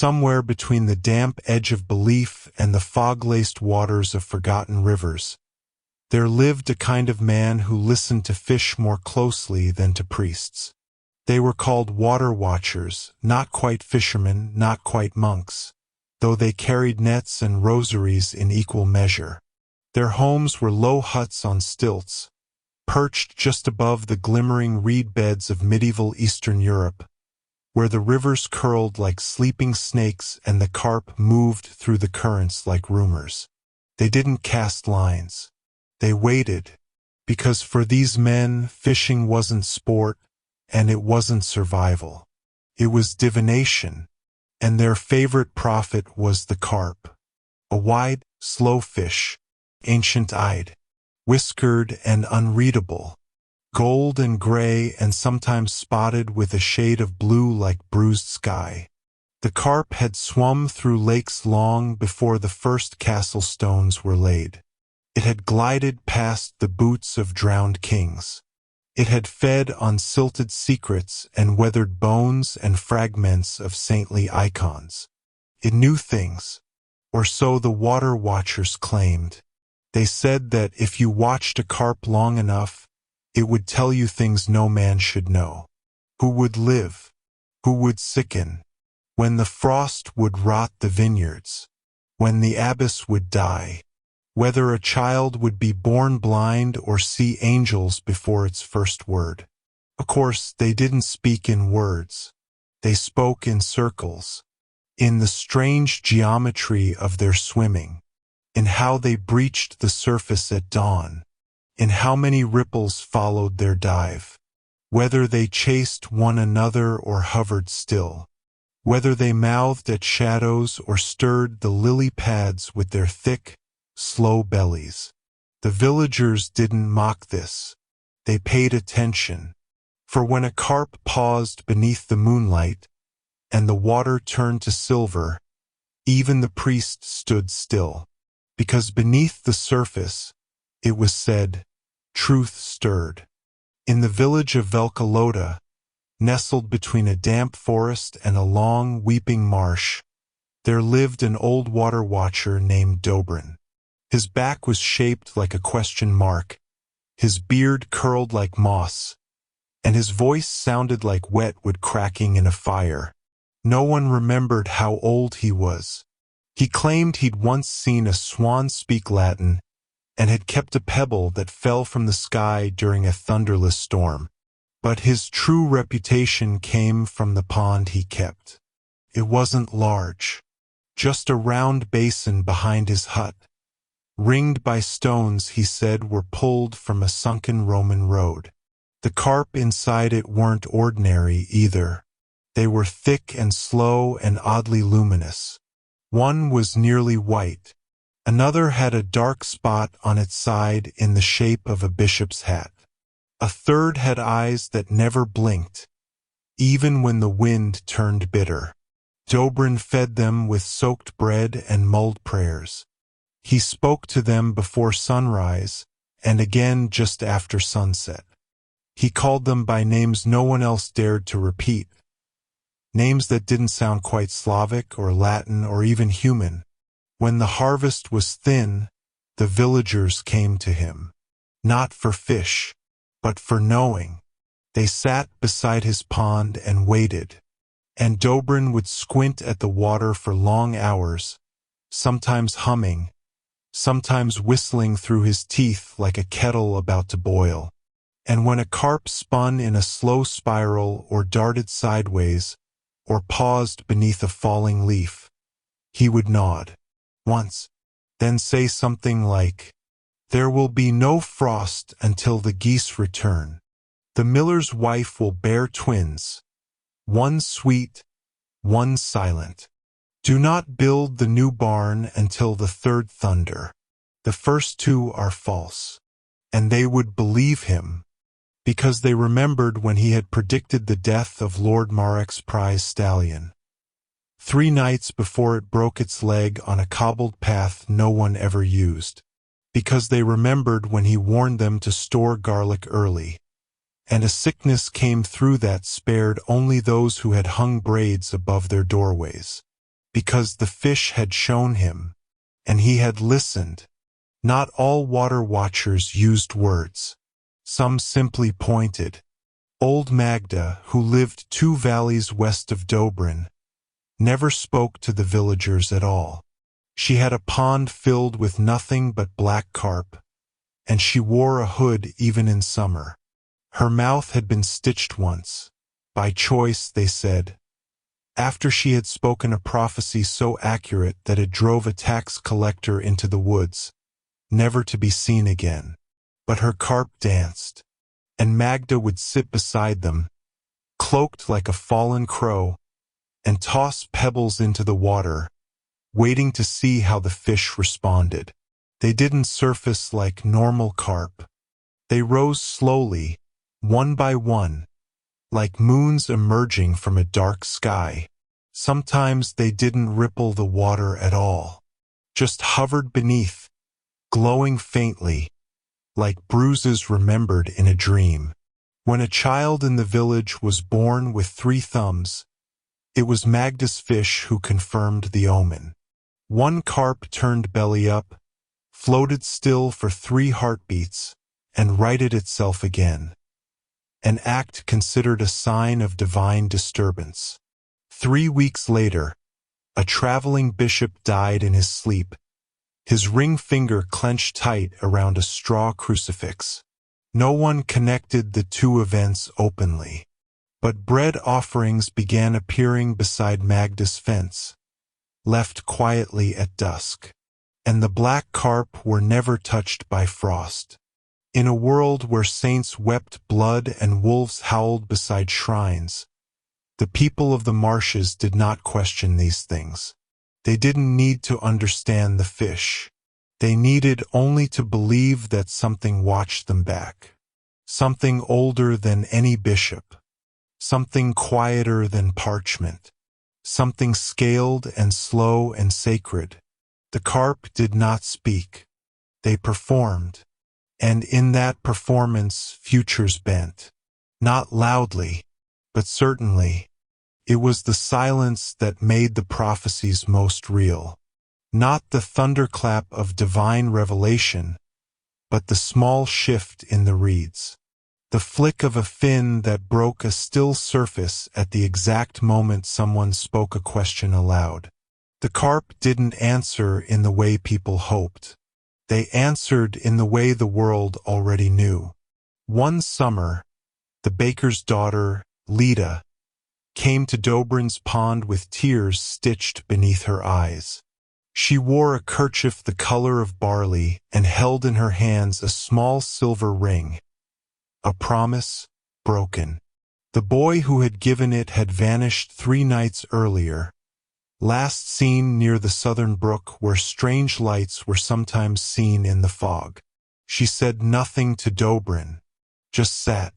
somewhere between the damp edge of belief and the fog-laced waters of forgotten rivers, there lived a kind of man who listened to fish more closely than to priests. They were called water watchers, not quite fishermen, not quite monks, though they carried nets and rosaries in equal measure. Their homes were low huts on stilts, perched just above the glimmering reed beds of medieval Eastern Europe, where the rivers curled like sleeping snakes and the carp moved through the currents like rumors. They didn't cast lines. They waited, because for these men fishing wasn't sport, and it wasn't survival. It was divination, and their favorite prophet was the carp, a wide, slow fish, ancient-eyed, whiskered and unreadable, gold and gray and sometimes spotted with a shade of blue like bruised sky. The carp had swum through lakes long before the first castle stones were laid. It had glided past the boots of drowned kings. It had fed on silted secrets and weathered bones and fragments of saintly icons. It knew things, or so the water watchers claimed. They said that if you watched a carp long enough, it would tell you things no man should know. Who would live? Who would sicken? When the frost would rot the vineyards? When the abbess would die? Whether a child would be born blind or see angels before its first word. Of course, they didn't speak in words. They spoke in circles, in the strange geometry of their swimming, in how they breached the surface at dawn, in how many ripples followed their dive, whether they chased one another or hovered still, whether they mouthed at shadows or stirred the lily pads with their thick, slow bellies. The villagers didn't mock this. They paid attention, for when a carp paused beneath the moonlight, and the water turned to silver, even the priest stood still, because beneath the surface, it was said, truth stirred. In the village of Velkalota, nestled between a damp forest and a long, weeping marsh, there lived an old water watcher named Dobrin. His back was shaped like a question mark, his beard curled like moss, and his voice sounded like wet wood cracking in a fire. No one remembered how old he was. He claimed he'd once seen a swan speak Latin and had kept a pebble that fell from the sky during a thunderless storm. But his true reputation came from the pond he kept. It wasn't large, just a round basin behind his hut, ringed by stones he said were pulled from a sunken Roman road. The carp inside it weren't ordinary either. They were thick and slow and oddly luminous. One was nearly white. Another had a dark spot on its side in the shape of a bishop's hat. A third had eyes that never blinked, even when the wind turned bitter. Dobrin fed them with soaked bread and mulled prayers. He spoke to them before sunrise and again just after sunset. He called them by names no one else dared to repeat, names that didn't sound quite Slavic or Latin or even human. When the harvest was thin, the villagers came to him, not for fish, but for knowing. They sat beside his pond and waited, and Dobrin would squint at the water for long hours, sometimes humming, sometimes whistling through his teeth like a kettle about to boil. And when a carp spun in a slow spiral or darted sideways or paused beneath a falling leaf, he would nod once, then say something like, "There will be no frost until the geese return. The miller's wife will bear twins, one sweet, one silent. Do not build the new barn until the third thunder. The first two are false." And they would believe him, because they remembered when he had predicted the death of Lord Marek's prize stallion. 3 nights before it broke its leg on a cobbled path no one ever used, because they remembered when he warned them to store garlic early, and a sickness came through that spared only those who had hung braids above their doorways. because the fish had shown him, and he had listened. Not all water watchers used words. Some simply pointed. Old Magda, who lived 2 valleys west of Dobrin, never spoke to the villagers at all. She had a pond filled with nothing but black carp, and she wore a hood even in summer. Her mouth had been stitched once, by choice, they said, after she had spoken a prophecy so accurate that it drove a tax collector into the woods, never to be seen again. But her carp danced, and Magda would sit beside them, cloaked like a fallen crow, and toss pebbles into the water, waiting to see how the fish responded. They didn't surface like normal carp. They rose slowly, one by one, like moons emerging from a dark sky. Sometimes they didn't ripple the water at all, just hovered beneath, glowing faintly, like bruises remembered in a dream. When a child in the village was born with 3 thumbs, it was Magda's fish who confirmed the omen. One carp turned belly up, floated still for 3 heartbeats, and righted itself again. An act considered a sign of divine disturbance. 3 weeks later, a traveling bishop died in his sleep, his ring finger clenched tight around a straw crucifix. No one connected the 2 events openly, but bread offerings began appearing beside Magda's fence, left quietly at dusk, and the black carp were never touched by frost. In a world where saints wept blood and wolves howled beside shrines, the people of the marshes did not question these things. They didn't need to understand the fish. They needed only to believe that something watched them back. Something older than any bishop. Something quieter than parchment. Something scaled and slow and sacred. The carp did not speak. They performed. And in that performance, futures bent. Not loudly, but certainly. It was the silence that made the prophecies most real. Not the thunderclap of divine revelation, but the small shift in the reeds. The flick of a fin that broke a still surface at the exact moment someone spoke a question aloud. The carp didn't answer in the way people hoped. They answered in the way the world already knew. One summer, the baker's daughter, Lida, came to Dobrin's pond with tears stitched beneath her eyes. She wore a kerchief the color of barley and held in her hands a small silver ring. A promise broken. The boy who had given it had vanished 3 nights earlier, last seen near the southern brook where strange lights were sometimes seen in the fog. She said nothing to Dobrin, just sat.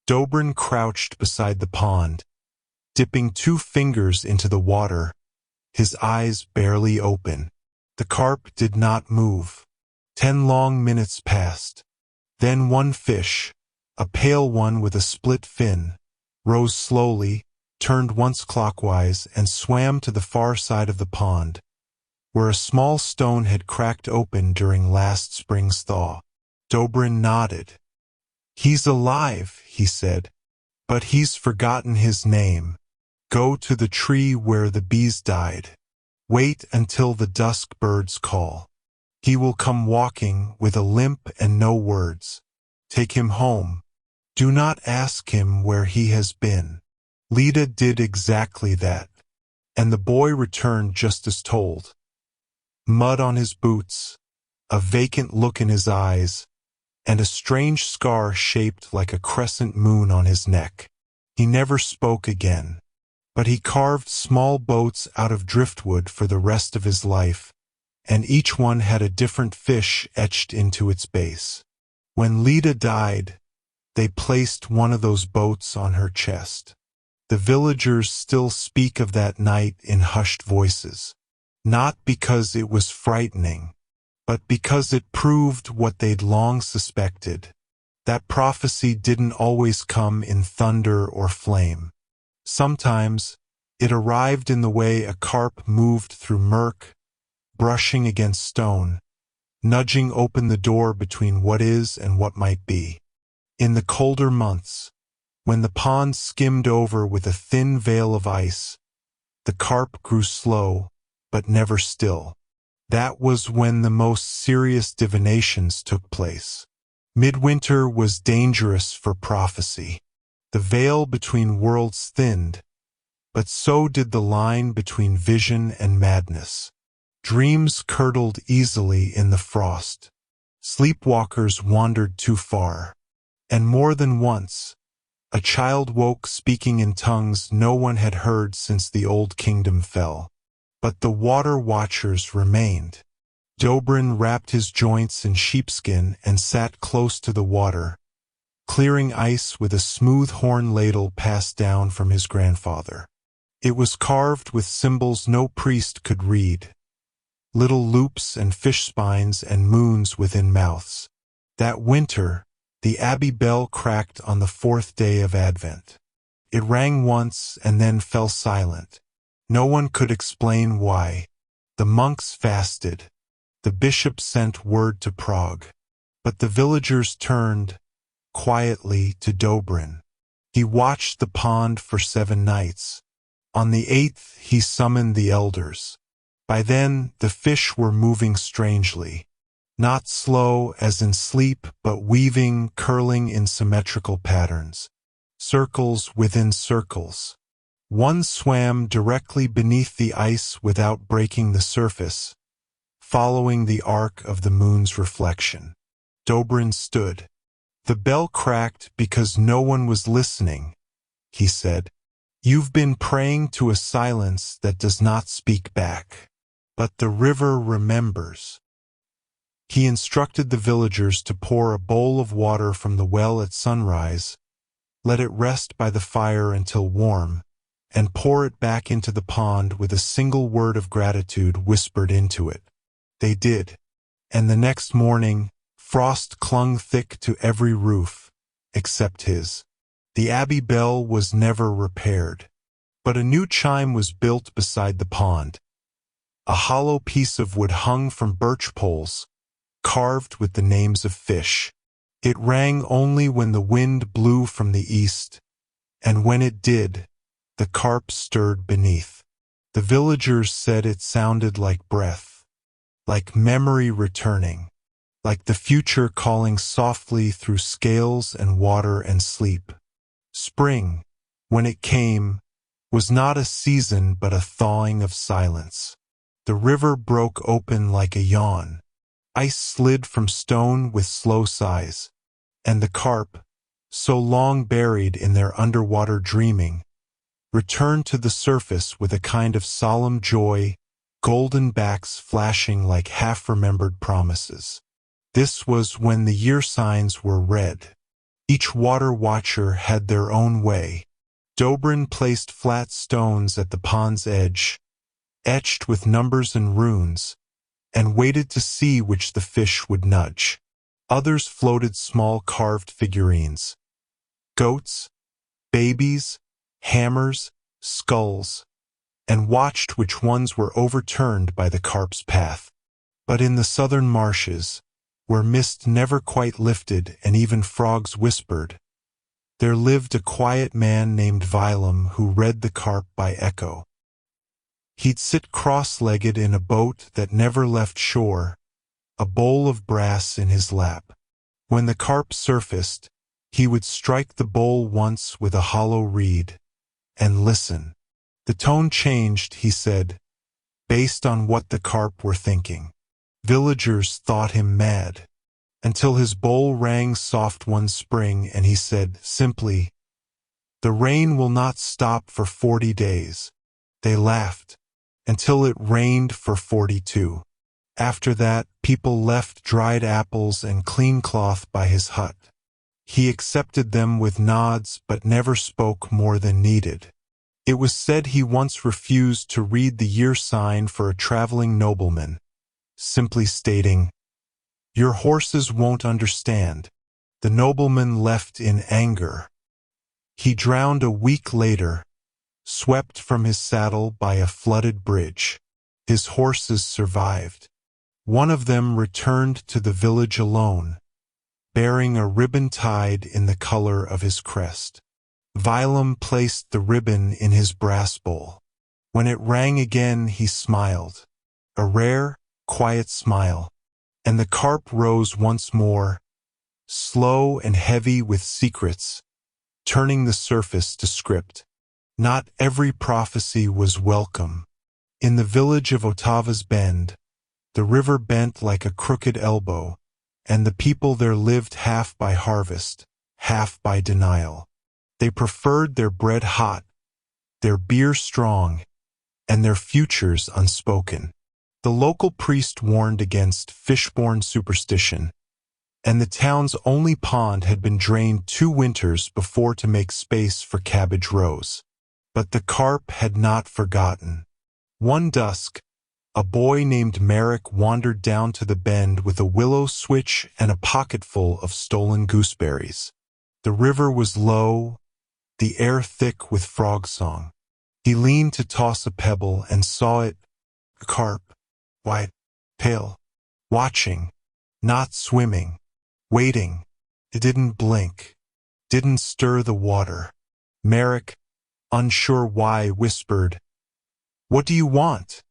Dobrin crouched beside the pond, dipping 2 fingers into the water, his eyes barely open. The carp did not move. 10 long minutes passed. Then one fish, a pale one with a split fin, rose slowly, turned once clockwise, and swam to the far side of the pond, where a small stone had cracked open during last spring's thaw. Dobrin nodded. "He's alive," he said, "but he's forgotten his name. Go to the tree where the bees died. Wait until the dusk birds call. He will come walking with a limp and no words. Take him home. Do not ask him where he has been." Lida did exactly that, and the boy returned just as told. Mud on his boots, a vacant look in his eyes, and a strange scar shaped like a crescent moon on his neck. He never spoke again, but he carved small boats out of driftwood for the rest of his life, and each one had a different fish etched into its base. When Lida died, they placed one of those boats on her chest. The villagers still speak of that night in hushed voices, not because it was frightening, but because it proved what they'd long suspected. That prophecy didn't always come in thunder or flame. Sometimes, It arrived in the way a carp moved through murk, brushing against stone, nudging open the door between what is and what might be. In the colder months, when the pond skimmed over with a thin veil of ice, the carp grew slow, but never still. That was when the most serious divinations took place. Midwinter was dangerous for prophecy. The veil between worlds thinned, but so did the line between vision and madness. Dreams curdled easily in the frost. Sleepwalkers wandered too far. And more than once, a child woke speaking in tongues no one had heard since the old kingdom fell. But the water watchers remained. Dobrin wrapped his joints in sheepskin and sat close to the water, clearing ice with a smooth horn ladle passed down from his grandfather. It was carved with symbols no priest could read, little loops and fish spines and moons within mouths. That winter, the abbey bell cracked on the 4th day of Advent. It rang once and then fell silent. No one could explain why. The monks fasted. The bishop sent word to Prague. But the villagers turned, quietly, to Dobrin. He watched the pond for 7 nights. On the 8th he summoned the elders. By then the fish were moving strangely. Not slow as in sleep, but weaving, curling in symmetrical patterns. Circles within circles. One swam directly beneath the ice without breaking the surface, following the arc of the moon's reflection. Dobrin stood. The bell cracked because no one was listening, he said. You've been praying to a silence that does not speak back. But the river remembers. He instructed the villagers to pour a bowl of water from the well at sunrise, let it rest by the fire until warm, and pour it back into the pond with a single word of gratitude whispered into it. They did, and the next morning, frost clung thick to every roof, except his. The abbey bell was never repaired, but a new chime was built beside the pond. A hollow piece of wood hung from birch poles, carved with the names of fish. It rang only when the wind blew from the east, and when it did, the carp stirred beneath. The villagers said it sounded like breath, like memory returning, like the future calling softly through scales and water and sleep. Spring, when it came, was not a season but a thawing of silence. The river broke open like a yawn. Ice slid from stone with slow sighs, and the carp, so long buried in their underwater dreaming, returned to the surface with a kind of solemn joy, golden backs flashing like half-remembered promises. This was when the year signs were read. Each water watcher had their own way. Dobrin placed flat stones at the pond's edge, etched with numbers and runes, and waited to see which the fish would nudge. Others floated small carved figurines. Goats, babies, hammers, skulls, and watched which ones were overturned by the carp's path. But in the southern marshes, where mist never quite lifted and even frogs whispered, there lived a quiet man named Vilum who read the carp by echo. He'd sit cross-legged in a boat that never left shore, a bowl of brass in his lap. When the carp surfaced, he would strike the bowl once with a hollow reed, and listen. The tone changed, he said, based on what the carp were thinking. Villagers thought him mad, until his bowl rang soft one spring and he said simply, "The rain will not stop for 40 days. They laughed, until it rained for 42. After that, people left dried apples and clean cloth by his hut. He accepted them with nods but never spoke more than needed. It was said he once refused to read the year sign for a traveling nobleman, simply stating, "Your horses won't understand." The nobleman left in anger. He drowned a week later, swept from his saddle by a flooded bridge. His horses survived. One of them returned to the village alone, bearing a ribbon tied in the color of his crest. Vilum placed the ribbon in his brass bowl. When it rang again, he smiled, a rare, quiet smile, and the carp rose once more, slow and heavy with secrets, turning the surface to script. Not every prophecy was welcome. In the village of Otava's Bend, the river bent like a crooked elbow, and the people there lived half by harvest, half by denial. They preferred their bread hot, their beer strong, and their futures unspoken. The local priest warned against fishborne superstition, and the town's only pond had been drained 2 winters before to make space for cabbage rows. But the carp had not forgotten. One dusk, a boy named Merrick wandered down to the bend with a willow switch and a pocketful of stolen gooseberries. The river was low, the air thick with frog song. He leaned to toss a pebble and saw it, a carp, white, pale, watching, not swimming, waiting. It didn't blink, didn't stir the water. Merrick, unsure why, whispered, "What do you want?"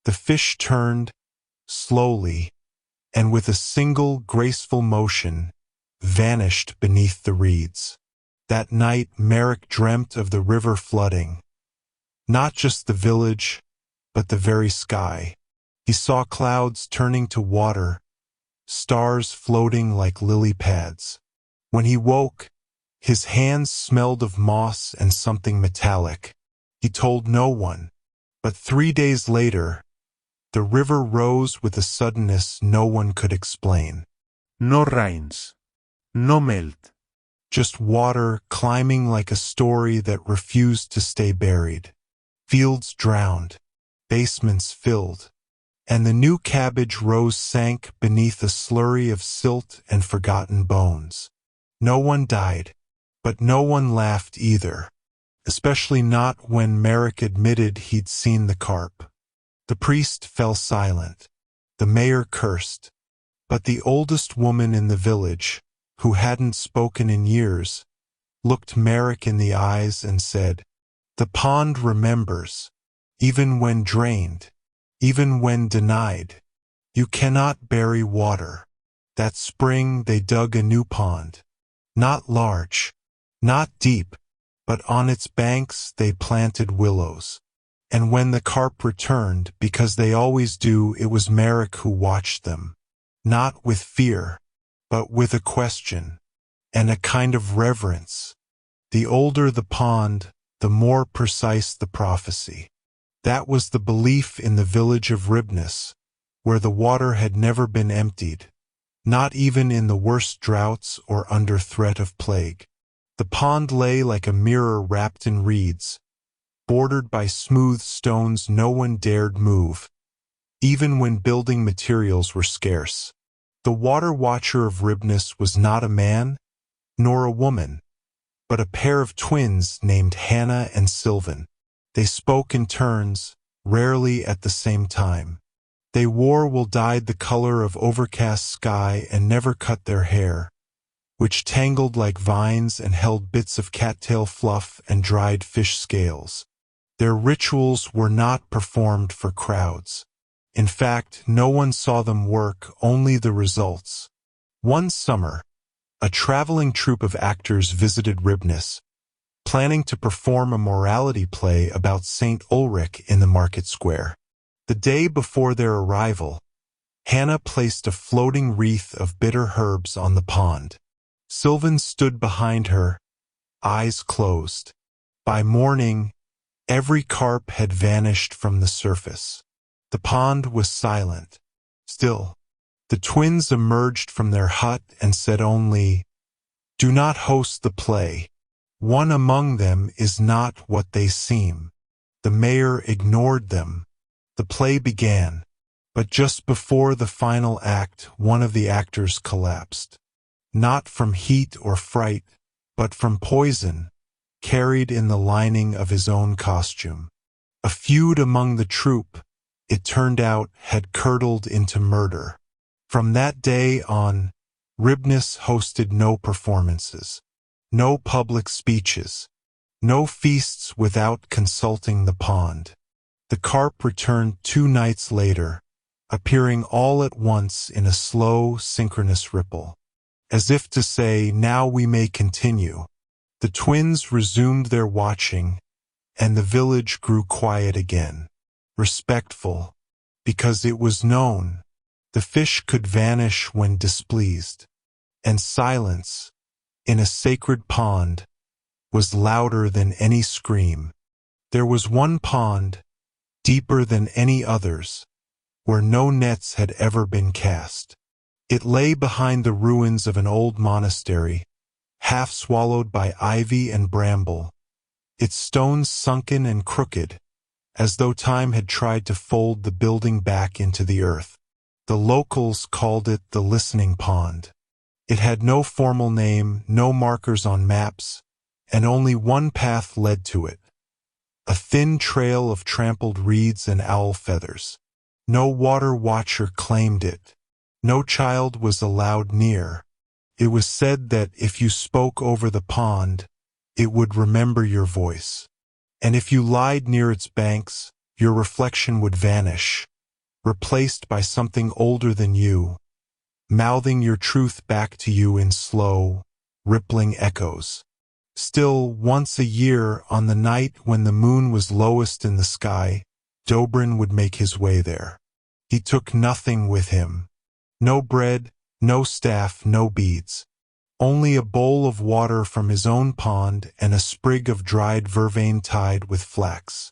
The fish turned, slowly, and with a single graceful motion, vanished beneath the reeds. That night Merrick dreamt of the river flooding, not just the village, but the very sky. He saw clouds turning to water, stars floating like lily pads. When he woke, his hands smelled of moss and something metallic. He told no one, but 3 days later, the river rose with a suddenness no one could explain. No rains, no melt. Just water climbing like a story that refused to stay buried. Fields drowned, basements filled, and the new cabbage rows sank beneath a slurry of silt and forgotten bones. No one died, but no one laughed either, especially not when Merrick admitted he'd seen the carp. The priest fell silent. The mayor cursed. But the oldest woman in the village, who hadn't spoken in years, looked Merrick in the eyes and said, "The pond remembers, even when drained, even when denied. You cannot bury water." That spring they dug a new pond. Not large, not deep, but on its banks they planted willows. And when the carp returned, because they always do, it was Merrick who watched them. Not with fear, but with a question, and a kind of reverence. The older the pond, the more precise the prophecy. That was the belief in the village of Ribness, where the water had never been emptied, not even in the worst droughts or under threat of plague. The pond lay like a mirror wrapped in reeds, bordered by smooth stones no one dared move, even when building materials were scarce. The water watcher of Ribness was not a man, nor a woman, but a pair of twins named Hannah and Sylvan. They spoke in turns, rarely at the same time. They wore wool dyed the color of overcast sky and never cut their hair, which tangled like vines and held bits of cattail fluff and dried fish scales. Their rituals were not performed for crowds. In fact, no one saw them work, only the results. One summer, a traveling troupe of actors visited Ribness, planning to perform a morality play about St. Ulrich in the market square. The day before their arrival, Hannah placed a floating wreath of bitter herbs on the pond. Sylvan stood behind her, eyes closed. By morning, every carp had vanished from the surface. The pond was silent. Still, the twins emerged from their hut and said only, "Do not host the play. One among them is not what they seem." The mayor ignored them. The play began, but just before the final act, one of the actors collapsed. Not from heat or fright, but from poison, carried in the lining of his own costume. A feud among the troop, it turned out, had curdled into murder. From that day on, Ribness hosted no performances, no public speeches, no feasts without consulting the pond. The carp returned 2 nights later, appearing all at once in a slow, synchronous ripple. As if to say, now we may continue. The twins resumed their watching, and the village grew quiet again, respectful, because it was known the fish could vanish when displeased, and silence, in a sacred pond, was louder than any scream. There was one pond, deeper than any others, where no nets had ever been cast. It lay behind the ruins of an old monastery, half swallowed by ivy and bramble, its stones sunken and crooked, as though time had tried to fold the building back into the earth. The locals called it the Listening Pond. It had no formal name, no markers on maps, and only one path led to it, a thin trail of trampled reeds and owl feathers. No water watcher claimed it. No child was allowed near. It was said that if you spoke over the pond, it would remember your voice. And if you lied near its banks, your reflection would vanish, replaced by something older than you, mouthing your truth back to you in slow, rippling echoes. Still, once a year, on the night when the moon was lowest in the sky, Dobrin would make his way there. He took nothing with him. No bread, no staff, no beads. Only a bowl of water from his own pond and a sprig of dried vervain tied with flax.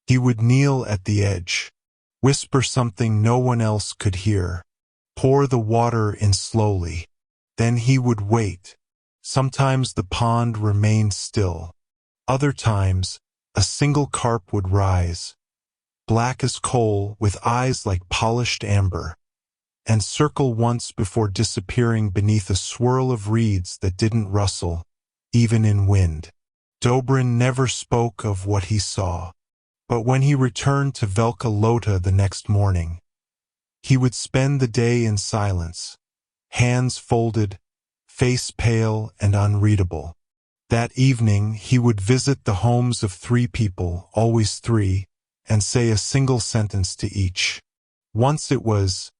He would kneel at the edge, whisper something no one else could hear, pour the water in slowly. Then he would wait. Sometimes the pond remained still. Other times, a single carp would rise, black as coal with eyes like polished amber, and circle once before disappearing beneath a swirl of reeds that didn't rustle, even in wind. Dobrin never spoke of what he saw, but when he returned to Velka Lota the next morning, he would spend the day in silence, hands folded, face pale and unreadable. That evening he would visit the homes of 3 people, always 3, and say a single sentence to each. Once it was,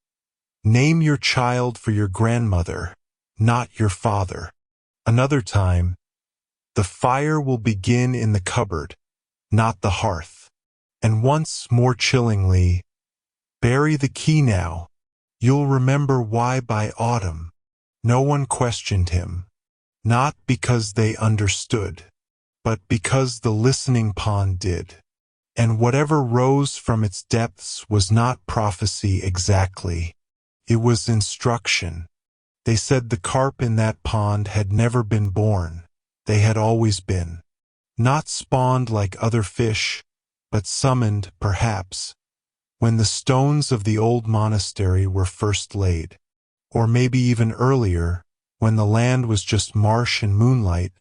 "Name your child for your grandmother, not your father." Another time, "The fire will begin in the cupboard, not the hearth." And once, more chillingly, "Bury the key now. You'll remember why by autumn." No one questioned him, not because they understood, but because the listening pond did. And whatever rose from its depths was not prophecy exactly. It was instruction. They said the carp in that pond had never been born. They had always been. Not spawned like other fish, but summoned, perhaps, when the stones of the old monastery were first laid. Or maybe even earlier, when the land was just marsh and moonlight,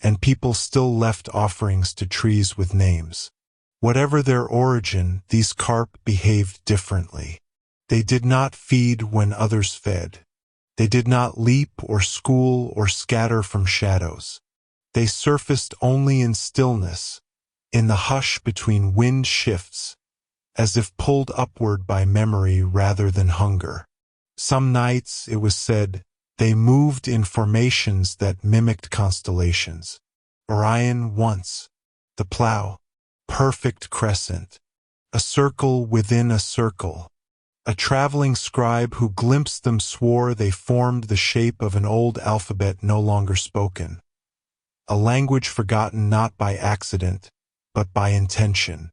and people still left offerings to trees with names. Whatever their origin, these carp behaved differently. They did not feed when others fed. They did not leap or school or scatter from shadows. They surfaced only in stillness, in the hush between wind shifts, as if pulled upward by memory rather than hunger. Some nights, it was said, they moved in formations that mimicked constellations. Orion once, the plow, perfect crescent, a circle within a circle. A traveling scribe who glimpsed them swore they formed the shape of an old alphabet no longer spoken, a language forgotten not by accident, but by intention.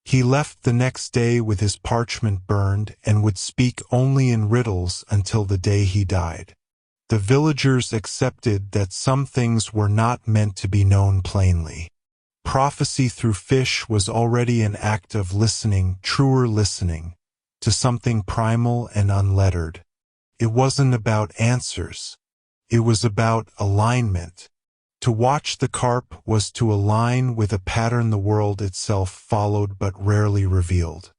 He left the next day with his parchment burned and would speak only in riddles until the day he died. The villagers accepted that some things were not meant to be known plainly. Prophecy through fish was already an act of listening, truer listening, to something primal and unlettered. It wasn't about answers. It was about alignment. To watch the carp was to align with a pattern the world itself followed but rarely revealed.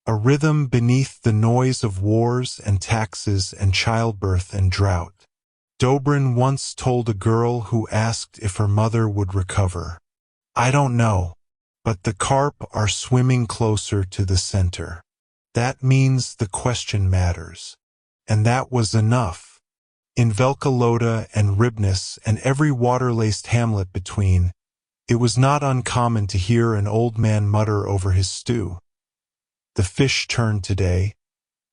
A rhythm beneath the noise of wars and taxes and childbirth and drought. Dobrin once told a girl who asked if her mother would recover, "I don't know, but the carp are swimming closer to the center. That means the question matters." And that was enough. In Velkaloda and Ribness and every water-laced hamlet between, it was not uncommon to hear an old man mutter over his stew, "The fish turned today,"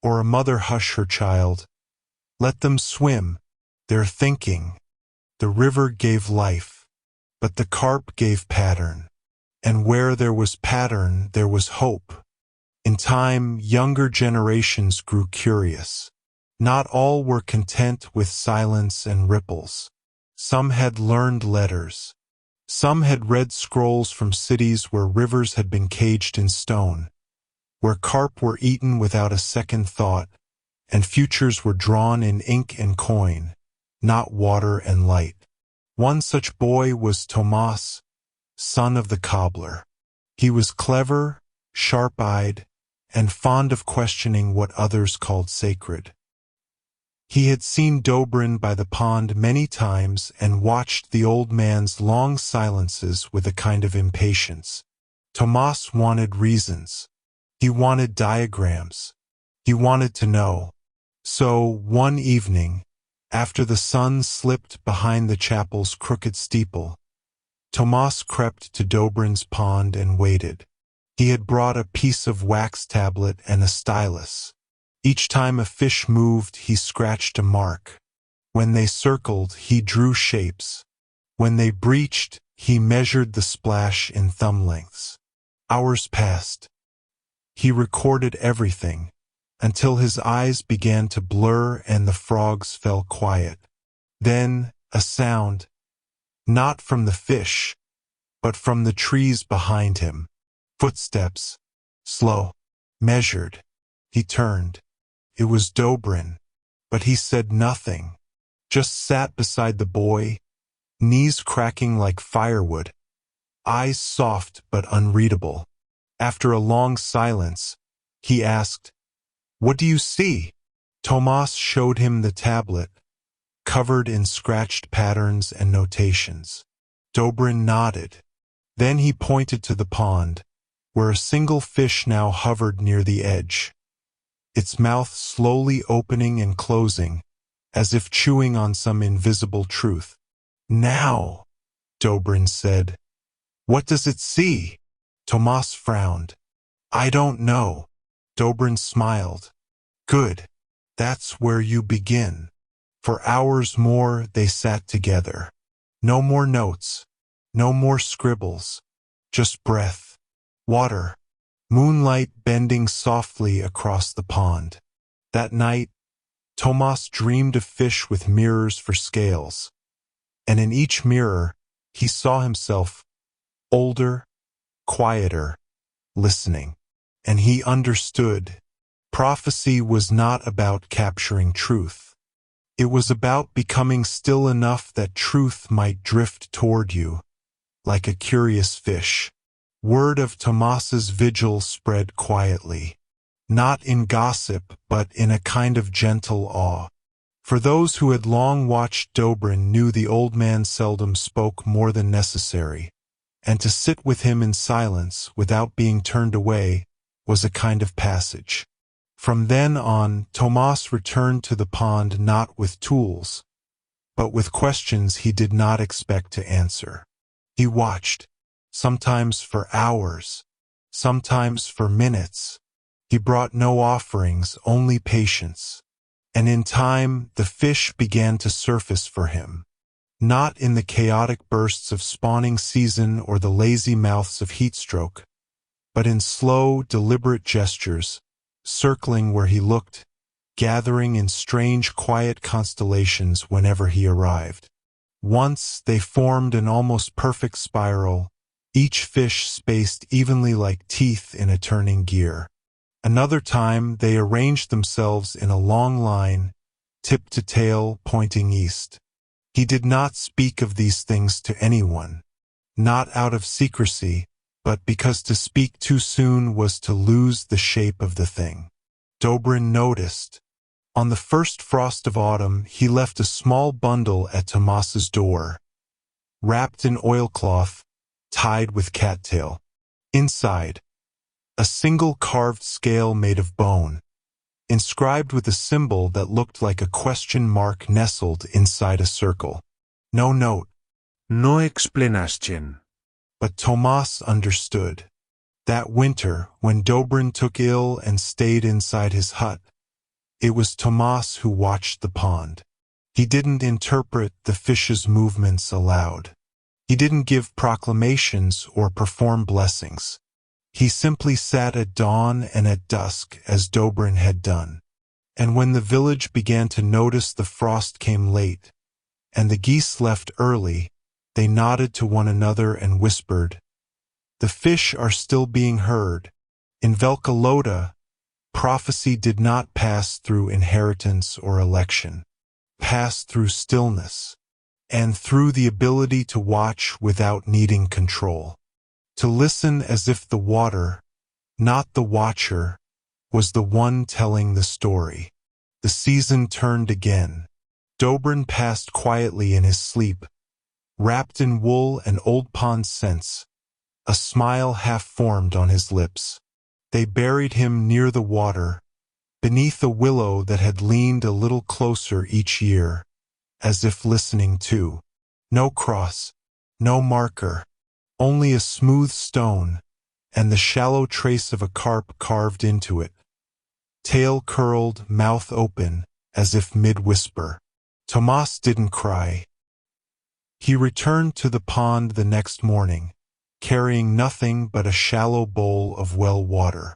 or a mother hush her child, "Let them swim, they're thinking." The river gave life, but the carp gave pattern. And where there was pattern, there was hope. In time, younger generations grew curious. Not all were content with silence and ripples. Some had learned letters. Some had read scrolls from cities where rivers had been caged in stone, where carp were eaten without a second thought, and futures were drawn in ink and coin, not water and light. One such boy was Tomas, son of the cobbler. He was clever, sharp-eyed, and fond of questioning what others called sacred. He had seen Dobrin by the pond many times and watched the old man's long silences with a kind of impatience. Tomas wanted reasons. He wanted diagrams. He wanted to know. So, one evening, after the sun slipped behind the chapel's crooked steeple, Tomas crept to Dobrin's pond and waited. He had brought a piece of wax tablet and a stylus. Each time a fish moved, he scratched a mark. When they circled, he drew shapes. When they breached, he measured the splash in thumb lengths. Hours passed. He recorded everything, until his eyes began to blur and the frogs fell quiet. Then, a sound, not from the fish, but from the trees behind him. Footsteps, slow, measured. He turned. It was Dobrin, but he said nothing, just sat beside the boy, knees cracking like firewood, eyes soft but unreadable. After a long silence, he asked, "What do you see?" Tomas showed him the tablet, covered in scratched patterns and notations. Dobrin nodded. Then he pointed to the pond, where a single fish now hovered near the edge, its mouth slowly opening and closing, as if chewing on some invisible truth. "Now," Dobrin said. "What does it see?" Tomas frowned. "I don't know." Dobrin smiled. "Good. That's where you begin." For hours more they sat together. No more notes, no more scribbles, just breath, water, moonlight bending softly across the pond. That night, Tomas dreamed of fish with mirrors for scales, and in each mirror he saw himself, older, quieter, listening. And he understood. Prophecy was not about capturing truth. It was about becoming still enough that truth might drift toward you, like a curious fish. Word of Tomas's vigil spread quietly, not in gossip but in a kind of gentle awe. For those who had long watched Dobrin knew the old man seldom spoke more than necessary, and to sit with him in silence without being turned away was a kind of passage. From then on, Tomas returned to the pond not with tools, but with questions he did not expect to answer. He watched, sometimes for hours, sometimes for minutes. He brought no offerings, only patience. And in time, the fish began to surface for him, not in the chaotic bursts of spawning season or the lazy mouths of heatstroke, but in slow, deliberate gestures, circling where he looked, gathering in strange, quiet constellations whenever he arrived. Once they formed an almost perfect spiral, each fish spaced evenly like teeth in a turning gear. Another time they arranged themselves in a long line, tip to tail pointing east. He did not speak of these things to anyone, not out of secrecy, but because to speak too soon was to lose the shape of the thing. Dobrin noticed. On the first frost of autumn, he left a small bundle at Tomas's door, wrapped in oilcloth, tied with cattail. Inside, a single carved scale made of bone, inscribed with a symbol that looked like a question mark nestled inside a circle. No note. No explanation. But Tomas understood. That winter, when Dobrin took ill and stayed inside his hut, it was Tomas who watched the pond. He didn't interpret the fish's movements aloud. He didn't give proclamations or perform blessings. He simply sat at dawn and at dusk as Dobrin had done. And when the village began to notice the frost came late, and the geese left early, they nodded to one another and whispered, "The fish are still being heard." In Velkaloda, prophecy did not pass through inheritance or election, passed through stillness, and through the ability to watch without needing control. To listen as if the water, not the watcher, was the one telling the story. The season turned again. Dobrin passed quietly in his sleep, wrapped in wool and old pond scents. A smile half formed on his lips. They buried him near the water, beneath a willow that had leaned a little closer each year, as if listening too. No cross, no marker, only a smooth stone, and the shallow trace of a carp carved into it. Tail curled, mouth open, as if mid-whisper. Tomas didn't cry. He returned to the pond the next morning, carrying nothing but a shallow bowl of well water.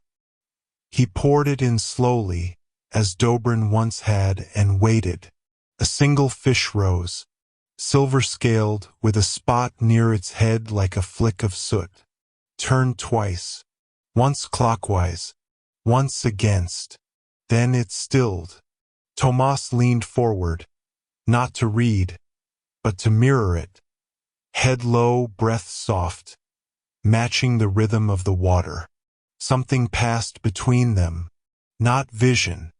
He poured it in slowly, as Dobrin once had, and waited. A single fish rose, silver-scaled, with a spot near its head like a flick of soot. Turned twice, once clockwise, once against. Then it stilled. Tomas leaned forward, not to read, but to mirror it. Head low, breath soft, matching the rhythm of the water. Something passed between them. Not vision,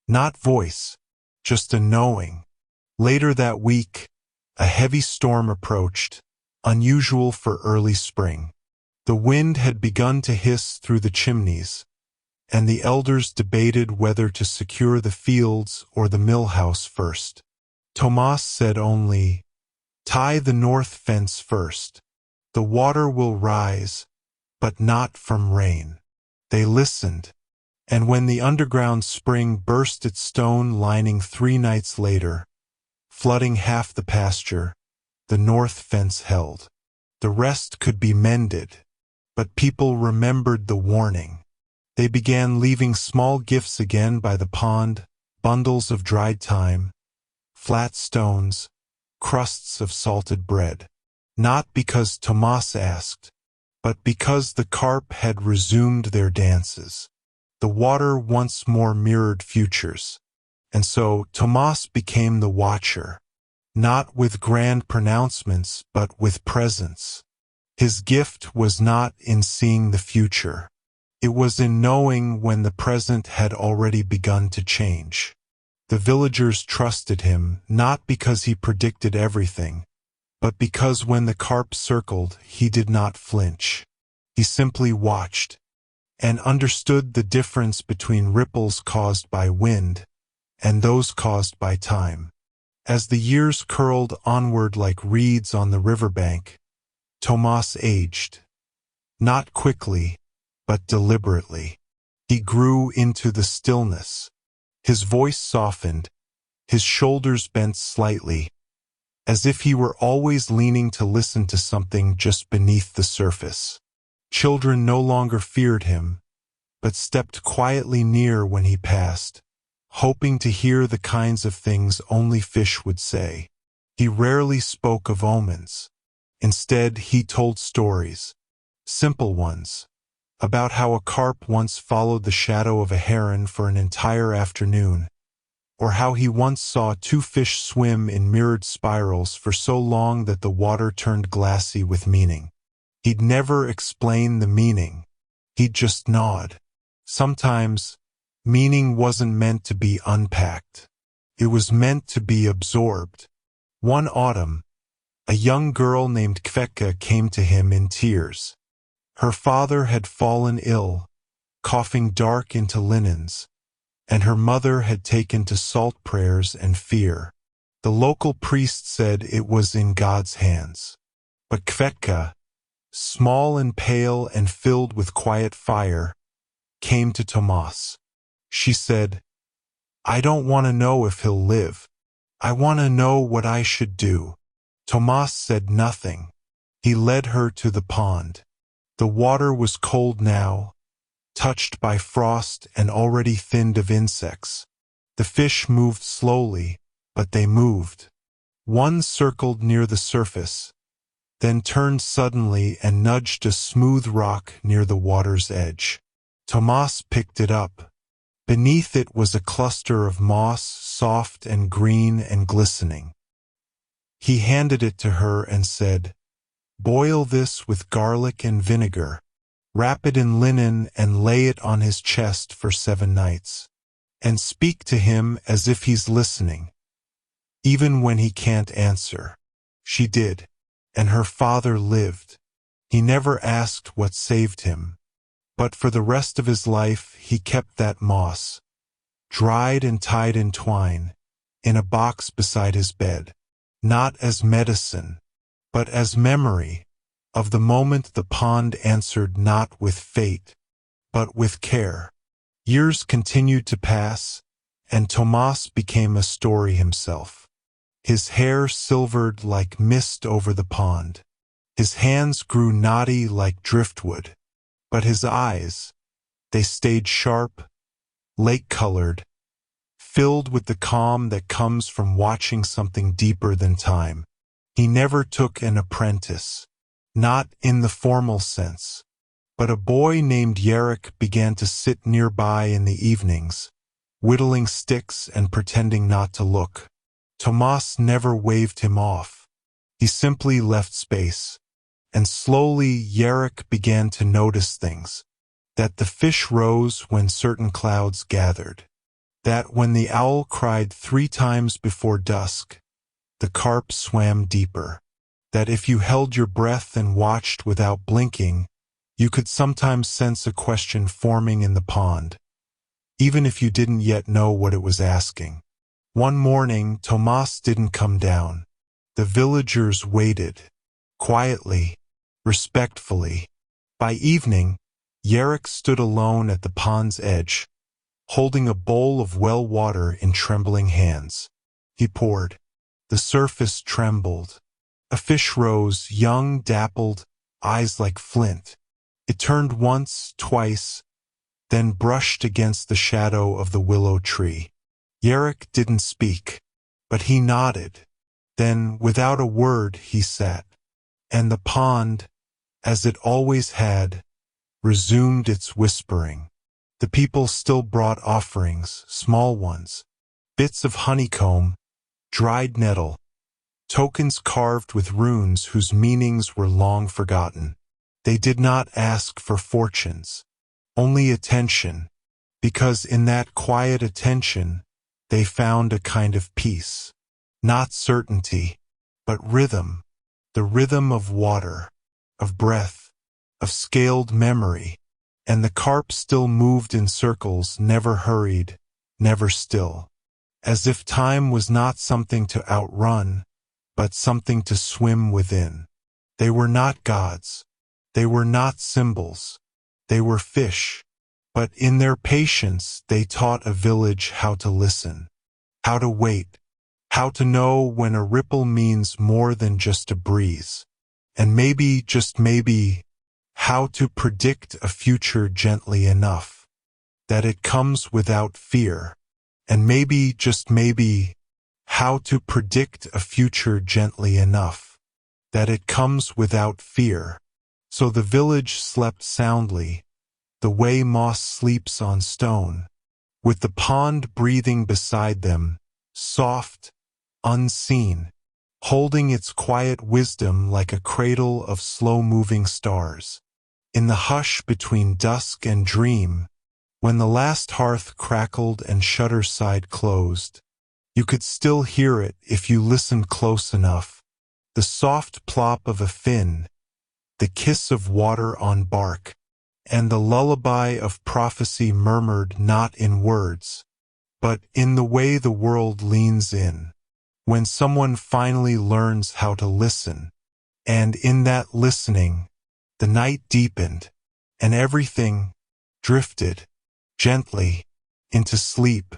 not voice, just a knowing. Later that week, a heavy storm approached, unusual for early spring. The wind had begun to hiss through the chimneys, and the elders debated whether to secure the fields or the mill house first. Tomas said only, "Tie the north fence first. The water will rise, but not from rain." They listened, and when the underground spring burst its stone lining 3 nights later, flooding half the pasture, the north fence held. The rest could be mended, but people remembered the warning. They began leaving small gifts again by the pond, bundles of dried thyme, flat stones, crusts of salted bread. Not because Tomas asked, but because the carp had resumed their dances. The water once more mirrored futures, and so Tomas became the watcher, not with grand pronouncements but with presence. His gift was not in seeing the future. It was in knowing when the present had already begun to change. The villagers trusted him, not because he predicted everything, but because when the carp circled, he did not flinch. He simply watched, and understood the difference between ripples caused by wind and those caused by time. As the years curled onward like reeds on the riverbank, Tomas aged. Not quickly, but deliberately. He grew into the stillness. His voice softened, his shoulders bent slightly, as if he were always leaning to listen to something just beneath the surface. Children no longer feared him, but stepped quietly near when he passed, hoping to hear the kinds of things only fish would say. He rarely spoke of omens. Instead, he told stories, simple ones, about how a carp once followed the shadow of a heron for an entire afternoon, or how he once saw two fish swim in mirrored spirals for so long that the water turned glassy with meaning. He'd never explain the meaning. He'd just nod. Sometimes, meaning wasn't meant to be unpacked. It was meant to be absorbed. One autumn, a young girl named Kvetka came to him in tears. Her father had fallen ill, coughing dark into linens, and her mother had taken to salt prayers and fear. The local priest said it was in God's hands. But Kvetka, small and pale and filled with quiet fire, came to Tomas. She said, "I don't want to know if he'll live. I want to know what I should do." Tomas said nothing. He led her to the pond. The water was cold now, touched by frost and already thinned of insects. The fish moved slowly, but they moved. One circled near the surface, then turned suddenly and nudged a smooth rock near the water's edge. Tomas picked it up. Beneath it was a cluster of moss, soft and green and glistening. He handed it to her and said, "Boil this with garlic and vinegar. Wrap it in linen and lay it on his chest for 7 nights. And speak to him as if he's listening, even when he can't answer." She did, and her father lived. He never asked what saved him. But for the rest of his life he kept that moss, dried and tied in twine, in a box beside his bed, not as medicine, but as memory of the moment the pond answered not with fate, but with care. Years continued to pass, and Tomas became a story himself. His hair silvered like mist over the pond. His hands grew knotty like driftwood, but his eyes, they stayed sharp, lake-colored, filled with the calm that comes from watching something deeper than time. He never took an apprentice, not in the formal sense, but a boy named Yarek began to sit nearby in the evenings, whittling sticks and pretending not to look. Tomas never waved him off. He simply left space, and slowly Yarek began to notice things. That the fish rose when certain clouds gathered. That when the owl cried 3 times before dusk, the carp swam deeper. That if you held your breath and watched without blinking, you could sometimes sense a question forming in the pond, even if you didn't yet know what it was asking. One morning, Tomas didn't come down. The villagers waited, quietly, respectfully. By evening, Yarek stood alone at the pond's edge, holding a bowl of well water in trembling hands. He poured. The surface trembled. A fish rose, young, dappled, eyes like flint. It turned once, twice, then brushed against the shadow of the willow tree. Yarek didn't speak, but he nodded. Then, without a word, he sat. And the pond, as it always had, resumed its whispering. The people still brought offerings, small ones, bits of honeycomb, dried nettle, tokens carved with runes whose meanings were long forgotten. They did not ask for fortunes, only attention, because in that quiet attention they found a kind of peace, not certainty, but rhythm, the rhythm of water, of breath, of scaled memory. And the carp still moved in circles, never hurried, never still, as if time was not something to outrun, but something to swim within. They were not gods. They were not symbols. They were fish. But in their patience they taught a village how to listen, how to wait, how to know when a ripple means more than just a breeze, and maybe, just maybe, how to predict a future gently enough that it comes without fear, and maybe, just maybe, how to predict a future gently enough that it comes without fear. So the village slept soundly, the way moss sleeps on stone, with the pond breathing beside them, soft, unseen, holding its quiet wisdom like a cradle of slow-moving stars. In the hush between dusk and dream, when the last hearth crackled and shutter side closed, you could still hear it if you listened close enough, the soft plop of a fin, the kiss of water on bark, and the lullaby of prophecy murmured not in words, but in the way the world leans in, when someone finally learns how to listen. And in that listening, the night deepened, and everything drifted, gently, into sleep.